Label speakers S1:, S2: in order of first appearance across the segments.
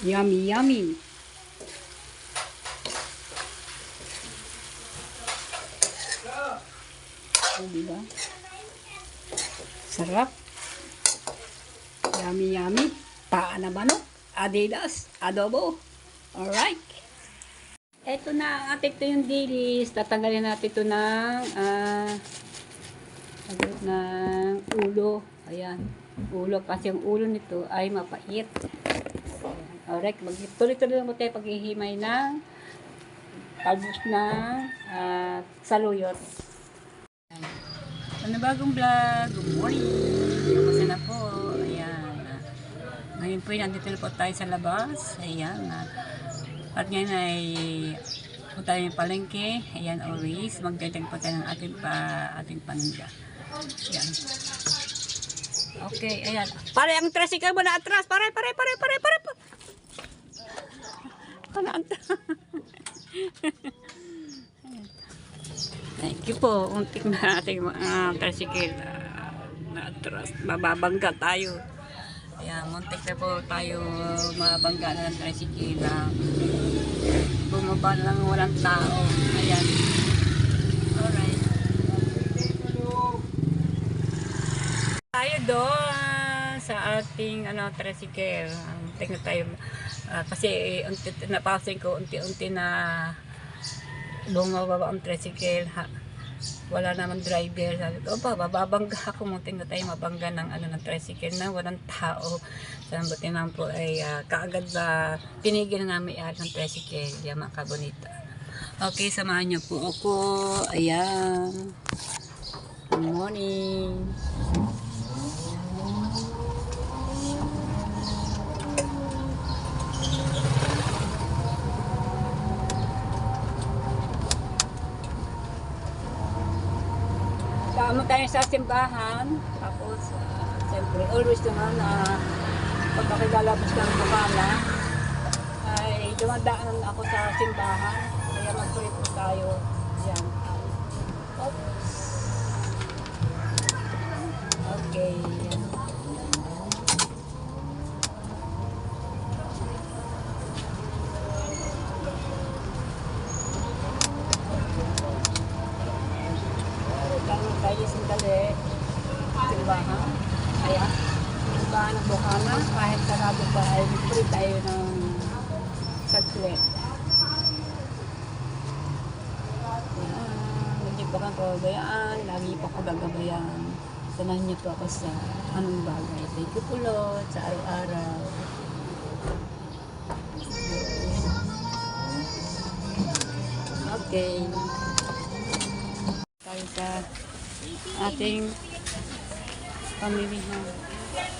S1: Yummy, yummy. Oh, diba? Sarap. Yummy, yummy. Paa na manok. Adidas. Adobo. Alright. Ito na ang ating ito yung dilis. Tatanggalin natin ito ng ulo. Ayan. Ulo. Kasi yung ulo nito ay mapait. Alright. Tuloy-tuloy lang mo tayo paghihimay ng talbos ng saluyot. Panibagong vlog. Good morning. Kamusta na po? Ayan. Ngayon po, nandito na po tayo sa labas. Ayan. At ngayon ay punta tayo yung palengke. Ayan, always. Magdadag po tayo ng ating paninda. Ayan. Okay, ayan. Pare, ang tricycle mo na atras. Pare. Thank you po. Untik na ating mga tricycle na atras. Mababangga tayo. Ayan, muntik na po tayo mabangga na ng tricycle. Bumaba lang walang tao. Ayan. Alright. Tayo doon sa ating tricycle. Muntik na tayo. Kasi napasin ko unti-unti na bumababa ang tricycle. Wala naman driver. Sabi ko, babangga ako. Muntik na tayo mabangga ng tricycle na walang tao. Sabi naman po ay kaagad ba pinigil nga may ng tricycle. Yan mga kabonita. Okay, samahan niyo po ako. Ayan. Good morning. Tama tayo sa simbahan, tapos siyempre always naman pagkakilalabas ng bukana ay dumadaan ako sa simbahan, kaya mag-pray po tayo. Yan. Oops. Okay. Tayo sandali. Simbahan. Ayan. Simbahan ng bukana. Kahit sarado pa ay free tayo ng saglit. Hindi pa kang kagabayaan. Lagi pa ko gagabayaan. Sanahan niyo po ako sa anong bagay. Thank you po Lord sa araw-araw. Okay. Tayo sa ating pamilihan.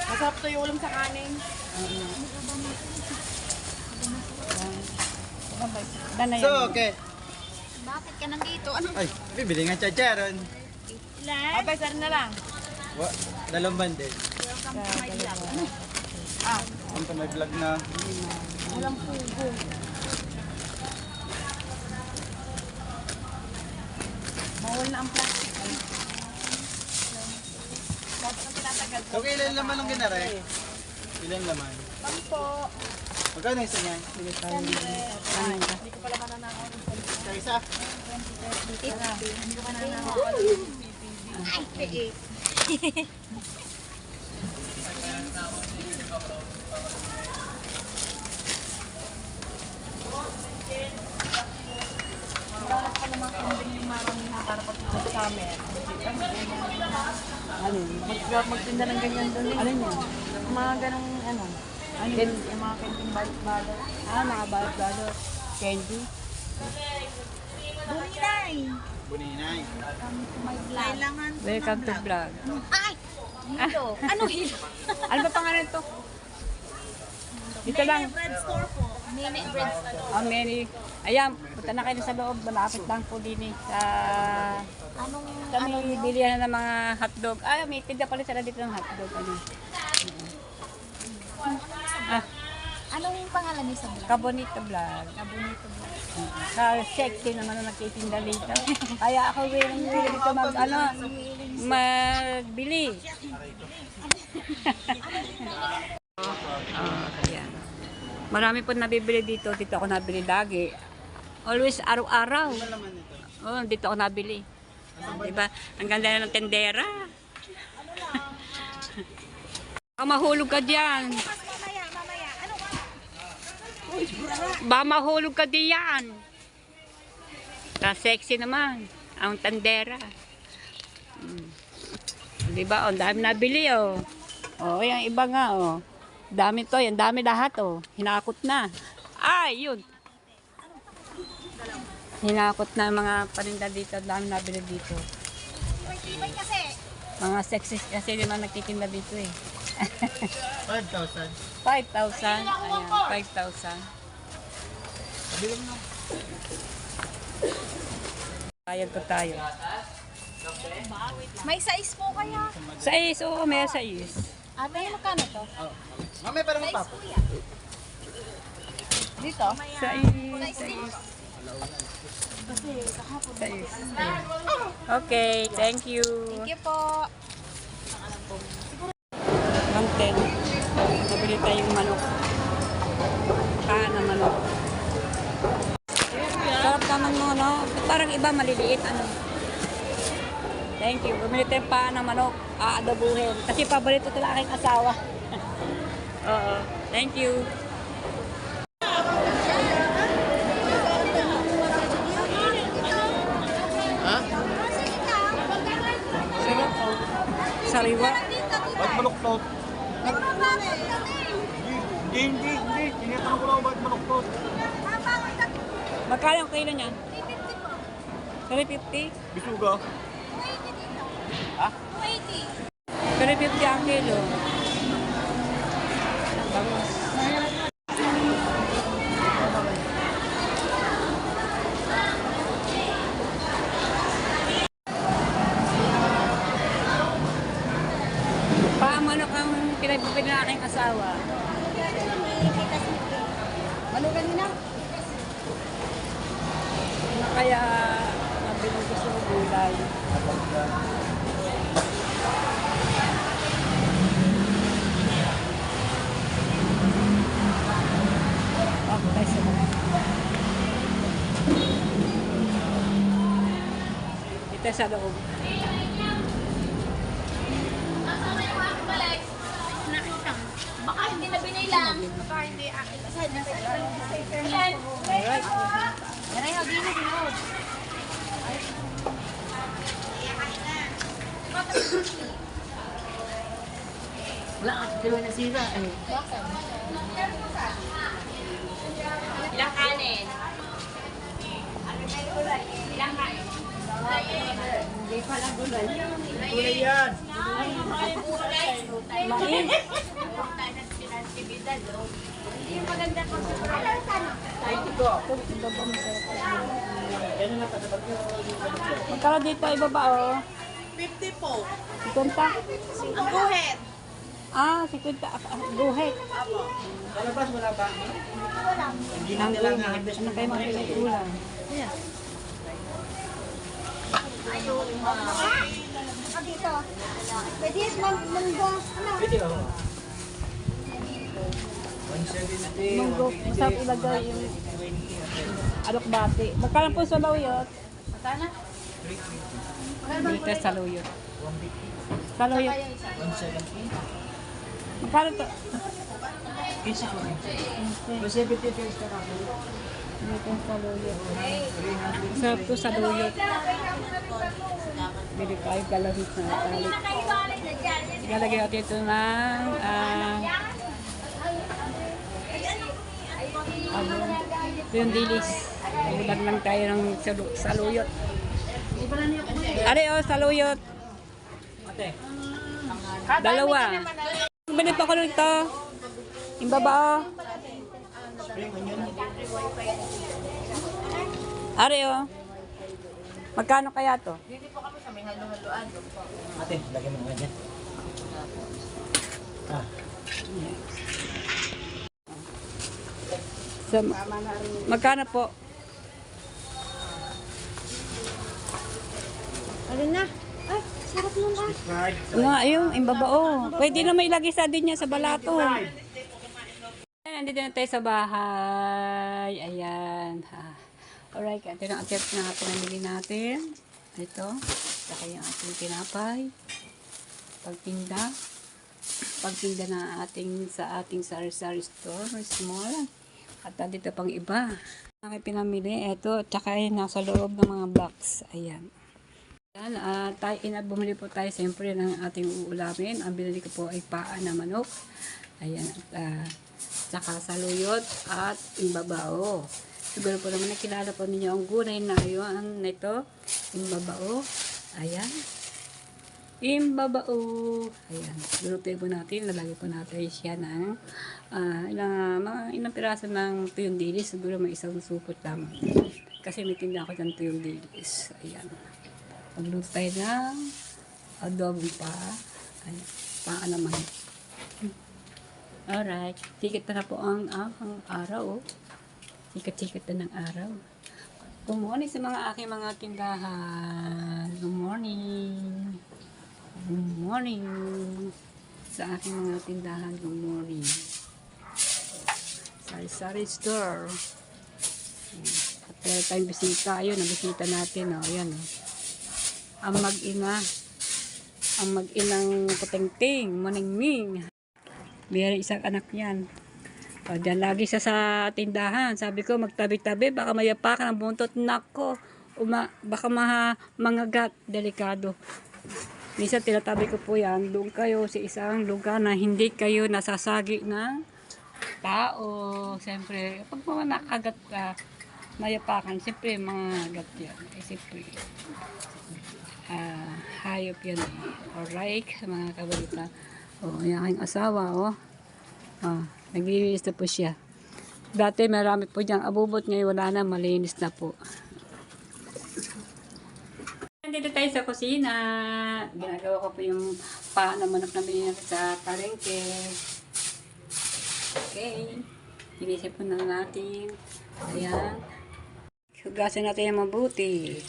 S2: Masarap to yung ulam sa kanin.
S1: Danay.
S3: So, okay.
S2: Bakit ka nandito? Ano?
S3: Ay, bibili nga chacharon.
S2: Ilan? Abay, sar na lang.
S3: Dalawang bandel.
S2: Welcome to my vlog. Ano?
S3: Ang may vlog na.
S2: Walang pugo. Bawal na ang plastic. Bakit ang tinatagal?
S3: Okay, ilan laman ang ginare? Ilan laman?
S2: Pampo.
S3: Magkano isa niya?
S2: Hindi ko pala mananakaw ng
S3: Sa isa?
S2: 50. Hindi ko mananakaw ng 50. Marami pa naman kambing yung marami na para pag-usap sa amin.
S1: Alin?
S2: Magtinda ng ganyan doon eh.
S1: Alin yan?
S2: Mga ganong ano.
S1: Ano
S2: Yung mga canteen balik-balik.
S1: mga balot-balot. Candy.
S2: Buninay!
S3: Buninay.
S2: May kailangan ko
S1: Welcome
S2: ng
S1: to vlog.
S2: Ay! Hilo! Ano hilo?
S1: Ano ba pangalan ito? Dito lang.
S2: Bread store po. Mini bread store.
S1: Mary. Ayan, punta na kayo sa loob. Malapit lang po din sa
S2: Anong,
S1: kami bilihan ng mga hotdog. May tinda pala sila dito ng hotdog.
S2: anong pangalan niyo sa vlog?
S1: Kabonito vlog.
S2: Kabunito vlog.
S1: Sa sexy naman na nagtitinda dito. Kaya ako willing dito magbili. Ayan. Marami po nabibili dito. Dito ako nabili lagi. Always araw-araw.
S3: Ano laman ito?
S1: Oh, dito ako nabili. Diba? Ang ganda na ng tendera. Baka mahulog ka diyan. Baka mahulog ka diyan. Sexy naman ang tendera. Diba? Ang dami nabili oh. Oh, yung iba nga oh. Dami to, yung dami lahat oh. Hinakot na. Ay, yun. Hinakot na yung mga paninda dito. Dami nabili dito. Mga sexy kasi di man nagtitinda dito eh.
S3: 5,000.
S1: 5,000. Ayan, 5,000.
S3: Bilang na.
S1: Bayad po tayo.
S2: May size po kaya?
S1: Sais, oo, may sais.
S2: Ate, magkano to?
S3: Mamaya parang
S2: Size
S3: papo.
S2: kuya. Dito?
S1: Sais. Sais. Okay, thank you.
S2: Thank you po.
S1: 110. Nabili tayong manok. Kaan na manok. Sarap naman mo, no? Parang iba maliliit, ano. Thank you. Bumili tayong paan ng manok. Aadabuhin. Kasi paborito ito lang aking asawa. Oo. Thank you.
S3: Ha?
S1: Sariwa.
S3: Bakit maluktot? Hindi. Tinatanong ko lang bakit maluktot.
S1: Magkano ang kilo niya? 350?
S3: Bisuga. Ha?
S1: 350 ang kilo. Tapos, pamanok ang pinagbibili ng aking asawa.
S2: Malugan nyo na.
S1: Kaya nabili ko sa gulay. Okay, sa mga. Ito sa loob.
S2: Baka hindi na binilang. Baka hindi akin. Ayan.
S1: Alright.
S2: Yan ay hagin na dinod.
S1: Wala ka, dalawa na sira.
S2: Ilang kanin? Ilang kanin?
S1: Hindi pala gulay.
S3: Kulay yan.
S1: Mais.
S2: Hindi yung maganda ko sa
S1: Magkano dito ibaba oh?
S2: 50 po.
S1: 50?
S2: Ang guhit.
S1: Ah, 50. Guhit.
S3: Sa labas wala ba? Hindi na
S1: Ang
S3: nila
S1: guhit.
S3: na-harvest
S1: Ano kayo mga pinag-ulam?
S2: Dito. Pwede yung manggo. Ano?
S3: Pwede ba? 170.
S1: Munggo. Masarap ilagay yung alokbati. Magkano po sa luyot?
S2: Magkano?
S1: Dito sa luyot. Sa luyot.
S3: 170.
S1: Magkano to?
S3: Isa ko rin. 170 pesos ka ako.
S1: Dito sa luyot. Masarap to sa luyot. Bili tayo galahit na talit. Ilalagay natin ito ng ito yung dilis. Ulag lang tayo ng saluyot. Are o, saluyot.
S3: Ate.
S1: Dalawa. Bili pa ko nito. Yung baba o. Are o. Magkano kaya to?
S3: Ate, lagyan mo nga dyan. Ah.
S1: So, magkano po?
S2: Ano na? Ay, sarap nung ba?
S3: Subscribe.
S1: Nga, yung imbabao. Pwede na may lagi sa din niya sa balato. Nandito na tayo sa bahay. Ayan. Alright, ito na ang tip na pinamili natin. Ito. Saka yung ating tinapay. Pagtinda. Pagtinda na sa ating sari-sari store. Small. At dito pang iba. Ang pinamili. Ito. Tsaka yung nasa loob ng mga box. Ayan. Ayan. Bumili po tayo siyempre ng ating uulamin. Ang binili ko po ay paa na manok. Ayan. Tsaka saluyot at imbabao. Siguro po naman nakilala po ninyo ang gulay na yun na ito. Imbabao. Ayan. Imbabao. Ayan. Lutuin po natin. Lalagay po natin siya ng ilang piraso ng tuyong dilis. Siguro may isang supot lamang. Kasi may tinda ako ng tuyong dilis. Ayan. Magluto tayo ng adobong pa. Ayan. Paa naman. Alright. Sikat na po ang araw. Sikat-sikat na ng araw. Good morning sa mga aking mga tindahan. Good morning. Good morning. Sa aking mga tindahan. Good morning. Sari-sari store. At meron tayong bisita. Ayun, nabisita natin. Ayan. Ang mag-ina. Ang mag-inang Kutingting. Maningming. Mayroon isang anak niyan. O, dyan lagi siya sa tindahan. Sabi ko, magtabi-tabi, baka mayapakan ang buntot. Nako, baka mangagat. Delikado. Minsan, tinatabi ko po yan. Doon kayo sa isang lugar na hindi kayo nasasagi ng tao. Siyempre, pag mga nakagat ka, mayapakan, siyempre, mangagat yan. Siyempre, hayop yan. Alright, sa mga kabalita. Yung aking asawa, naglilinis na po siya. Dati marami po diyang abubot, ngayon wala na, malinis na po. Nandito tayo sa kusina. Ginagawa ko po yung paa na manok na binili sa palengke. Okay. Inisip po na natin. Ayan. Hugasan natin yung mabuti.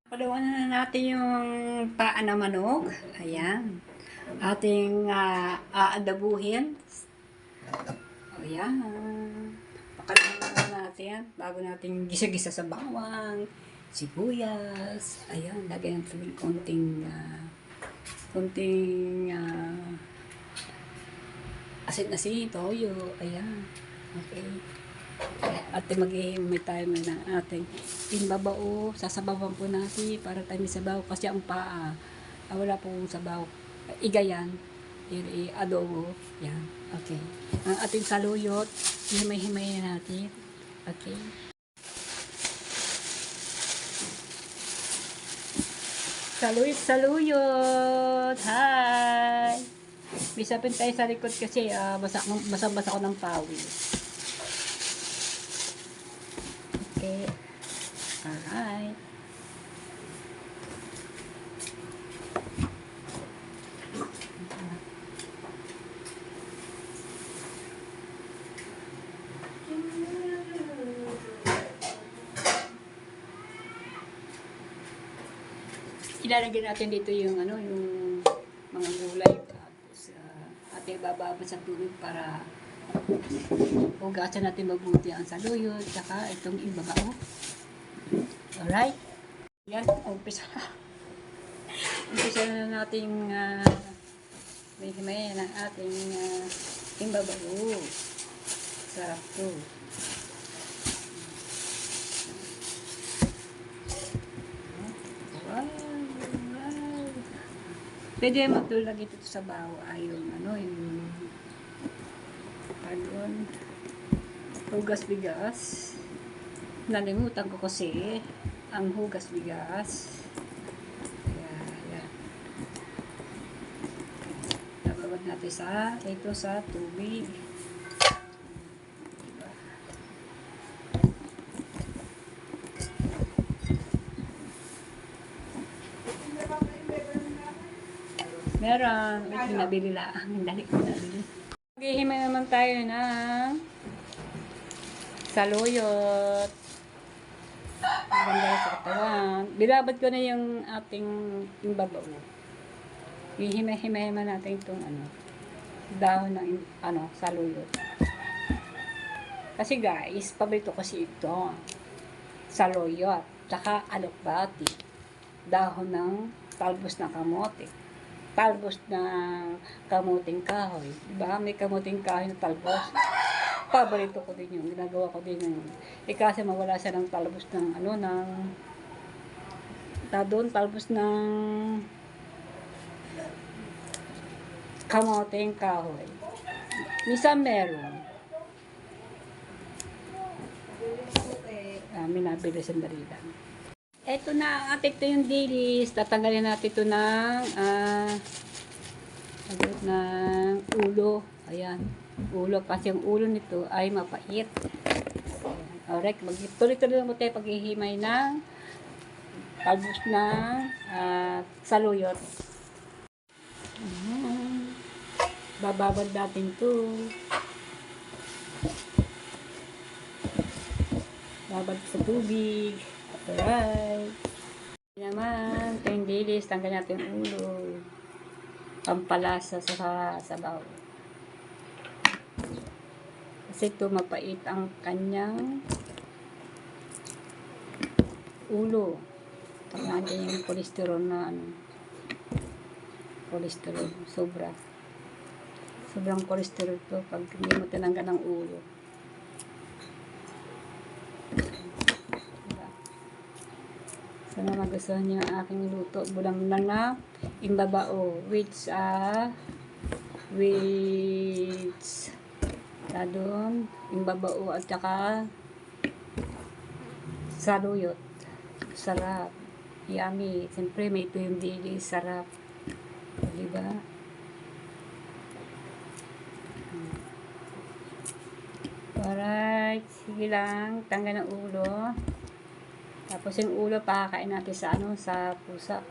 S1: Palawanan na natin yung paa na manok. Ayan. Ating aadabuhin. Ayan. Pakalaman na natin bago natin gisa-gisa sa bawang, sibuyas. Ayan. Lagyan natin konting asin-asin, toyo. Ayan. Okay. At maghihimay tayo ng ating imbabao. Sasabawan po natin para tayo may sabaw. Kasi ang paa, wala pong sabaw. Igayan. Adobo. Yan. Okay. Ang ating saluyot, himay-himay na natin. Okay. Saluyot! Hi! May sapin tayo sa likod kasi basa-basa ko ng pawis. Okay. Alright. Ilalagay natin dito yung yung mga gulay. Tapos ating bababa sa tubig para hugasan natin mabuti ang saluyot, tsaka itong ibabao. Alright? Yan, umpisa. Umpisa na nating may ng ating ibabao. Sarap to. Wow! Wow! Pwede magtulag ito sa bawo. Yung doon, hugas bigas. Nalimutan ko kasi ang hugas bigas. Ayan. Tapos natin sa tubig. Meron. May nabili lang. Dali ko nabili. Maghihimay naman tayo ng saluyot. Maganda sa katawan. Binabad ko na yung ating imbabao. Hihimay-himay natin itong dahon ng saluyot. Kasi guys, paborito kasi ito. Saluyot. Tsaka alokbati. Dahon ng talbos na kamote. Talbos ng kamuting kahoy. Diba? May kamuting kahoy na talbos. Paborito ko din yun. Ginagawa ko din yun. Kasi mawala siya ng talbos ng talbos ng kamuting kahoy. Minsan meron. Nabili sandali lang. Eto na, ate, ito yung dilis. Tatanggalin natin ito ng ulo. Ayan, ulo. Kasi yung ulo nito ay mapait. Alright, tuloy-tuloy lang mo tayo paghihimay ng talbos ng saluyot. Bababad natin ito. Babad sa tubig. Alright. Naman, ito yung dilis. Tanggal natin yung ulo. Pampalasa sa sabaw. Kasi ito mapait ang kanyang ulo. Tanggal natin yung kolesterol na kolesterol. Sobrang kolesterol to pag hindi mo tinanggal ng ulo. Sana magustuhan niyo ang aking luto. Bulang lang na imbabao with doon imbabao at saka saluyot. Sarap. Yummy. Siyempre may ito yung dilis. Sarap. Diba? Alright. Sige lang. Tanggal ng ulo. Tapos yung ulo pakakain natin sa pusa.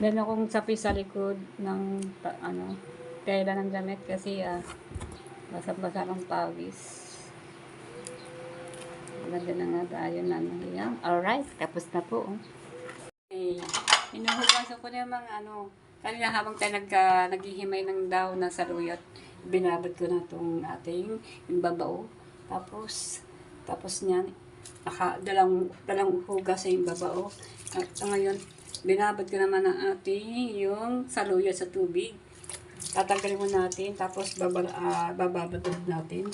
S1: Meron akong sapi sa likod ng tela ng damit kasi basa-basa ng pawis. Maganda na nga tayo na yan. Alright, tapos na po. Okay. Inuhugasan ko na yung mga kanina habang tayo naghihimay ng dahon ng saluyot, binabad ko na itong ating imbabao. Tapos niyan, dalang hugas sa imbabao. At ngayon, binabad ko naman ang ating yung saluyot sa tubig. Tatanggalin mo natin, tapos bababad natin.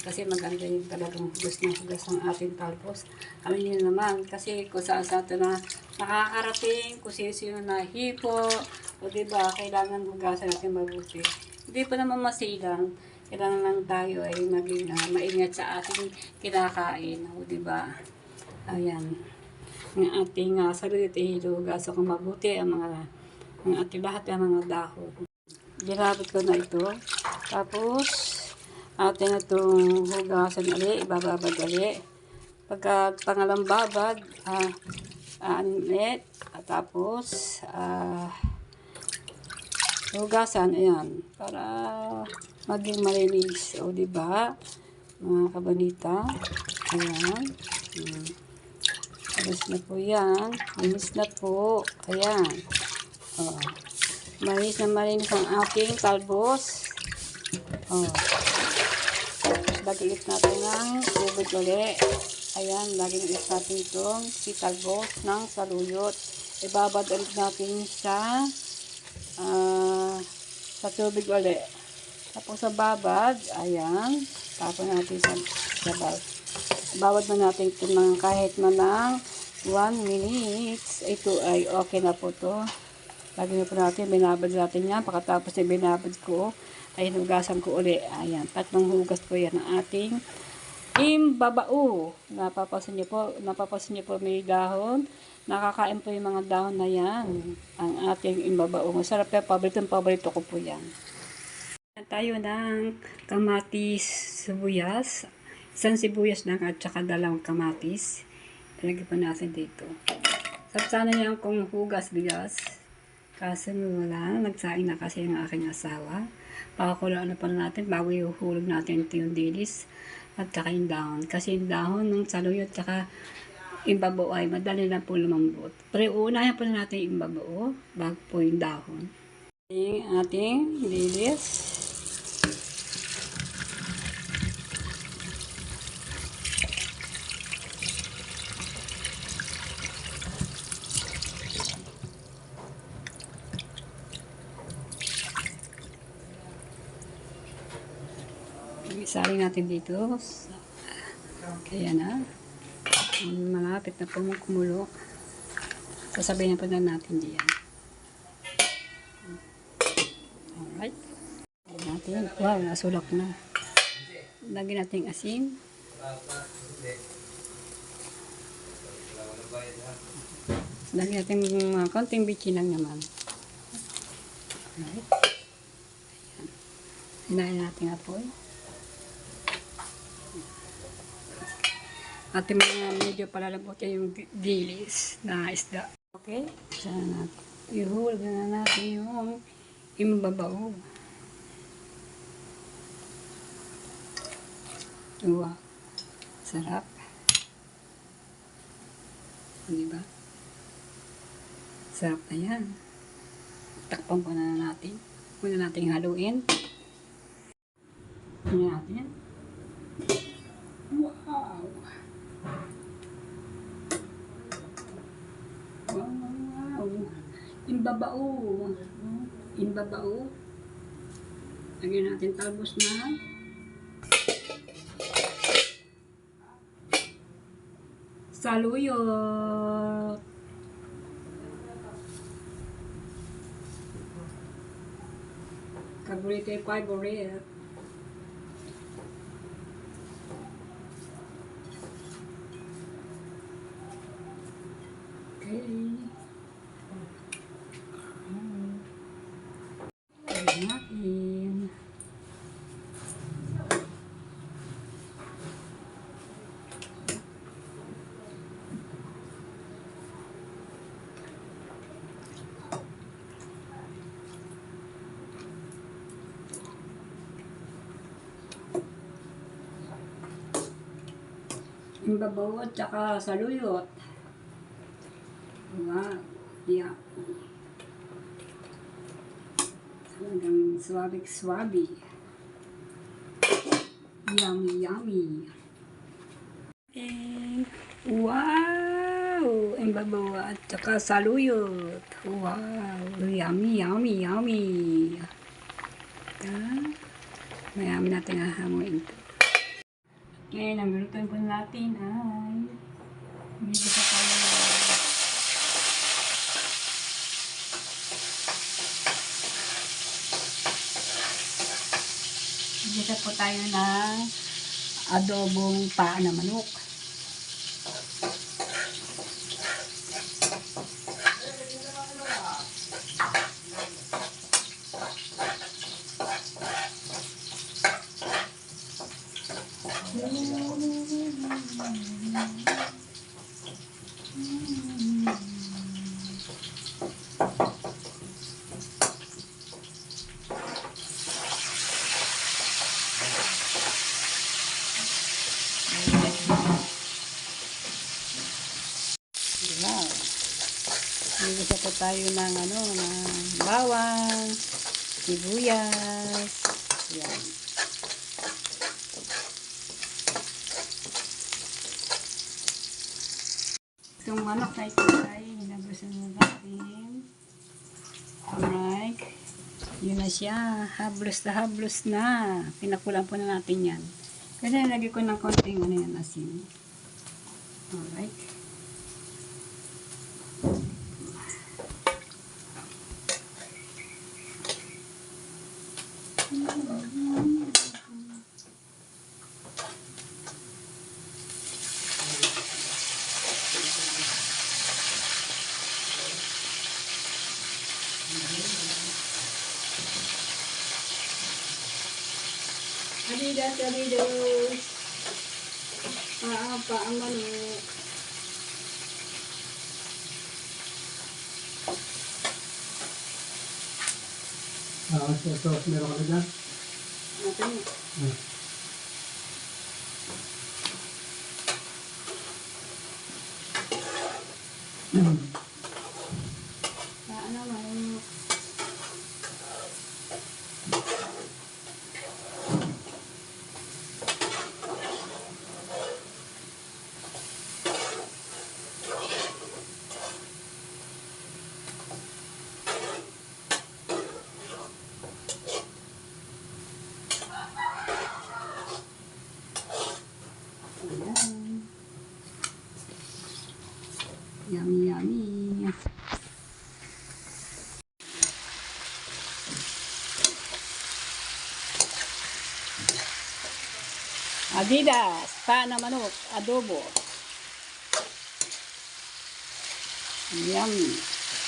S1: Kasi maganda yung talagang hugas ng ating talbos. Kami nyo naman, kasi kung saan sa ito na nakakarating, kung sino na hipo, o diba, kailangan hugasan natin mabuti. Hindi pa naman masilang, kailangan lang tayo ay maging maingat sa ating kinakain, o diba. Ayan, ang ating saluyot ay hugasan ko mabuti ang ating lahat ng mga dahon. Ginabit ko na ito, tapos atin na itong hugasan ulit, ibababad ulit. Pagka pangalang babad, tapos hugasan, ayan, para maging malinis. O, diba, mga kabanita? Ayan. Alis na po yan. Linis na po. Ayan. O, malinis na malinis ang ating talbos. O, lagi natin ng tubig ulit. Ayan, lagi natin itong talbos ng saluyot. Ibabad ulit natin sa tubig ulit. Tapos sa babad, ayan, tapos natin sa babad. Babad na natin ito kahit man ng 1 minute. Ito ay okay na po to. Lagi na po natin, binabad natin yan. Pagkatapos na binabad ko, ay hugasan ko uli. Ayan, 3 hugas po yan ang ating imbabao. Napapasin niyo po may dahon. Nakakain po yung mga dahon na yan. Ang ating imbabao. Masarap yan. Paborito ko po yan. Tayo ng kamatis sibuyas. Isang sibuyas lang at saka 2 kamatis. Ilagay po natin dito. Sana niyan kung hugas bigas. Kasi wala. Nagsaing na kasi yung aking asawa. Pakakulaan na pa natin bago ihulog natin ito yung dilis at saka yung dahon. Kasi yung dahon ng saluyot at saka imbabao ay madali na po lumambot. Pero uunahin po natin yung imbabao bago po yung dahon. Ating lilis. Isali natin dito. Kaya na. Malapit na po kumulo. Sasabihin na po na natin diyan. Alright. Lagyan natin. Wow, nasulak na. Lagyan natin asin. Lagyan natin konting bitchin lang naman. Alright. Hinahin natin apoy. At yung mga medyo palalambot yung dilis na isda. Okay? Sana natin. Ihulog na natin yung imbabao. Wow. Sarap. Diba? Sarap na yan. Takpan pa na natin. Muna natin haluin. Muna natin. Wow! Wow! Imbabao. Imbabao. Lagyan natin talbos na. Saluyot. Favorite. Okay. Lagyan natin. Imbabao at saka saluyot. Wow. Yeah. Talagang swabik-swabi. Yummy, yummy. And, wow! Imbabao at saka saluyot. Wow! Yummy, yummy, yummy. Mayami natin hahamuin ito. Ngayon, ang lutuin po natin ay medyo sa tayo Dito po tayo ng adobong paa na manok. Wow. Nilisa po tayo ng bawang, sibuyas. Yan. Itong manok na ito ay hinagusan natin. Alright. Yun na siya. Hablos na. Pinakulang po na natin yan. Kasi nilagay ko ng konting asin. Alright. Adidas. Paang manok.
S3: Sauce meron ka na dyan?
S1: Natin. Adidas, paa na manok, adobo. Yummy.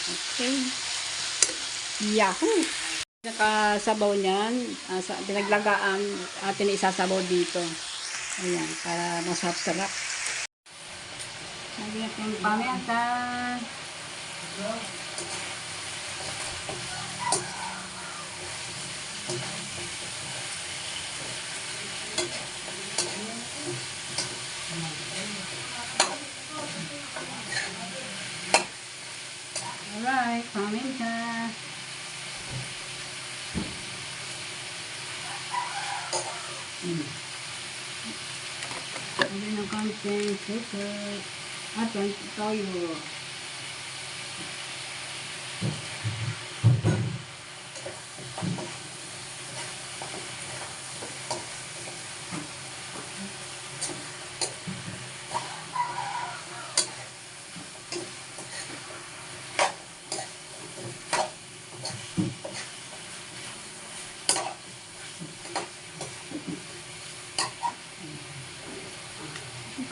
S1: Okay. Yahoo! Nakasabaw niyan, pinaglagaan atin isasabaw dito. Ayan, para masarap-sarap. Lagyan natin yung paminta. Alright, paminta. Lagyan ng konting sugar. At toyo.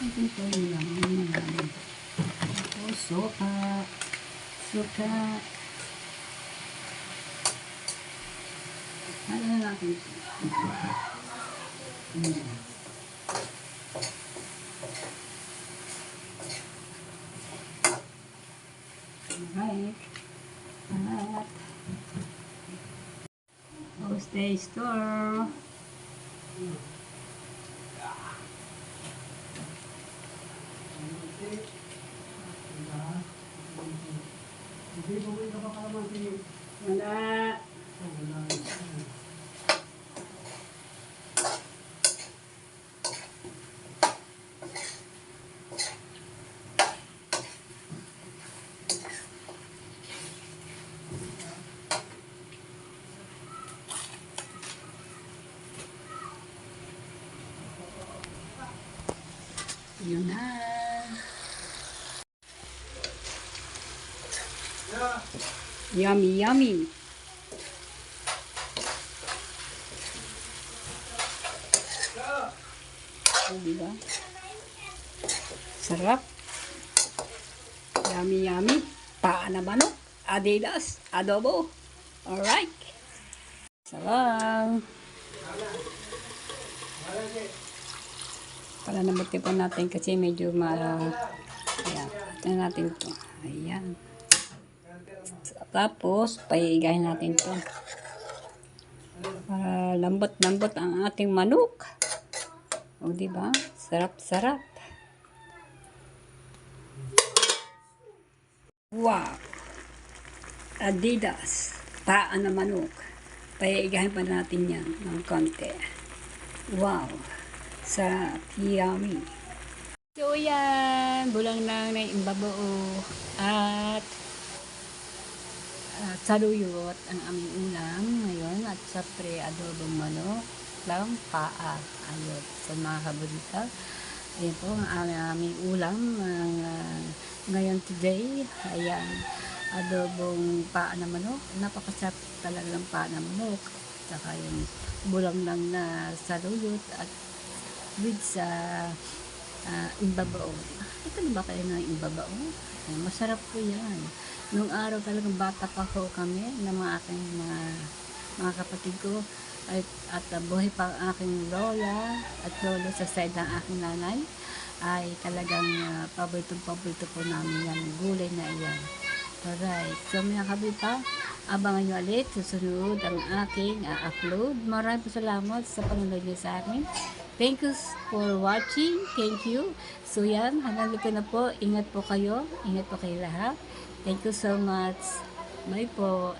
S1: Konting toyo lang. Tapos suka. Suka. Ano na natin? Alright. At stay store. Wala. Yun na. Yummy, yummy. Oh, diba? Sarap. Yummy, yummy. Paa na manok. Adidas. Adobo. Alright. Sarap. Para nabuti po natin kasi medyo ayan. Ito natin ito. Ayan. Tapos, paigahin natin ito. Para lambot-lambot ang ating manok. O, diba? Sarap-sarap. Wow! Adidas. Paa na manok. Paigahin pa natin yan ng konti. Wow! Sarap. Yummy. So, yan. Bulang lang na imbabao. At saluyot ang aming ulam ngayon at sapre adobong manok lang paa. Ayun, sa mga kaburita, ayan po ang aming ulam ngayon today. Ayan, adobong paa na manok, napakasarap talaga ng paa na manok, saka yung bulang lang na saluyot at with sa imbabao. Ito na ba kayo ng imbabao? Masarap po yan. Nung araw talagang bata pa ko kami ng mga aking mga kapatid ko at buhay pa ang aking lola at lolo sa side ng aking nanay ay talagang paborito po namin yan, gulay na iyan. Alright, so mga kabita, abangan nyo ulit susunod ang aking upload. Maraming salamat sa panonood nyo sa akin. Thank you for watching. Thank you. So yan, hanggang dito na po. Ingat po kayo. Ingat po kayo lahat. Thank you so much. Bye po.